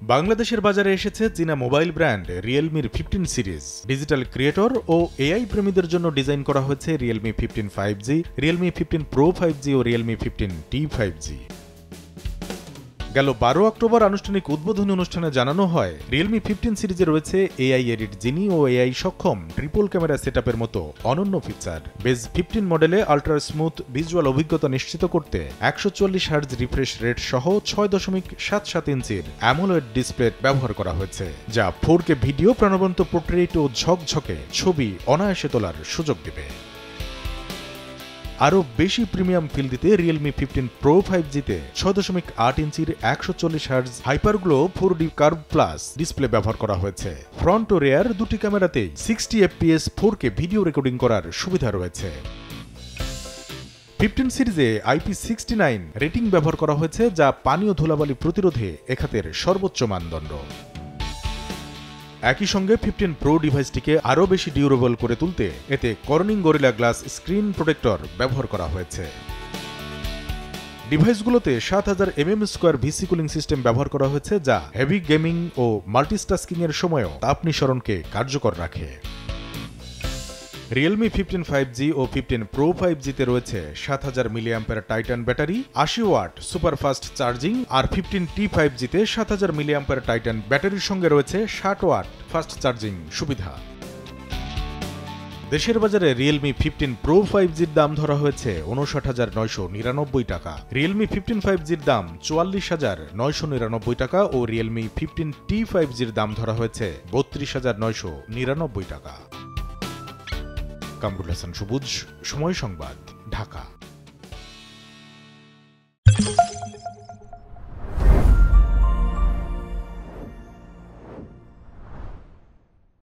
বাংলাদেশের বাজারে এসেছে চীনা মোবাইল ব্র্যান্ড রিয়েলমির 15 সিরিজ। ডিজিটাল ক্রিয়েটর ও এআই প্রেমীদের জন্য ডিজাইন করা হয়েছে Realme 15 5G, Realme 15 Pro 5G ও রিয়েলমি 15T 5G। গেল 12 অক্টোবর আনুষ্ঠানিক উদ্বোধনী অনুষ্ঠানে জানানো হয়, রিয়েলমি 15 সিরিজে রয়েছে এআই এডিট জিনি ও এআই সক্ষম ট্রিপল ক্যামেরা সেটআপের মতো অনন্য ফিচার। বেজ 15 মডেলে আল্ট্রা স্মুথ ভিজুয়াল অভিজ্ঞতা নিশ্চিত করতে 140 হার্জ রিফ্রেশ রেট সহ 6.77 ইঞ্চির অ্যামোলেড ডিসপ্লে ব্যবহার করা হয়েছে, যা 4K ভিডিও, প্রাণবন্ত পোর্ট্রেট ও ঝকঝকে ছবি অনায়াসে তোলার সুযোগ দেবে। আরও বেশি প্রিমিয়াম ফিল দিতে রিয়েলমি 15 Pro 5G-তে 6.8 ইঞ্চির 140 hertz hyperglow 4D curve plus display ব্যবহার করা হয়েছে। ফ্রন্ট ও রেয়ার দুটি ক্যামেরাতেই 60 FPS 4K ভিডিও রেকর্ডিং করার সুবিধা রয়েছে। 15 সিরিজে IP69 রেটিং ব্যবহার করা হয়েছে, যা পানি ও ধুলাবালি প্রতিরোধে এখাতের সর্বোচ্চ মানদণ্ড। একই সঙ্গে 15 Pro ডিভাইসটিকে আরও বেশি ডিউরেবল করে তুলতে এতে Corning gorilla glass screen protector ব্যবহার করা হয়েছে। ডিভাইসগুলোতে 7000 mm² ভিসি কুলিং সিস্টেম ব্যবহার করা হয়েছে, যা হেভি গেমিং ও মাল্টিটাস্কিংয়ের সময়ও তাপ নিঃসরণকে কার্যকর রাখে। রিয়েলমি 15 5G ও 15 Pro 5G-তে রয়েছে 7000 mAh titan battery, 80 watt superfast charging, আর 15T 5G-তে 7000 mAh টাইটান ব্যাটারির সঙ্গে রয়েছে 60 ওয়াট ফাস্ট চার্জিং সুবিধা। দেশের বাজারে রিয়েলমি 15 Pro 5G-র দাম ধরা হয়েছে 59,999 টাকা, রিয়েলমি 15 5G-র দাম 44,999 টাকা ও রিয়েলমি 15T 5G-র দাম ধরা হয়েছে 32,999 টাকা। কামরুল হাসান সবুজ, সময় সংবাদ, ঢাকা।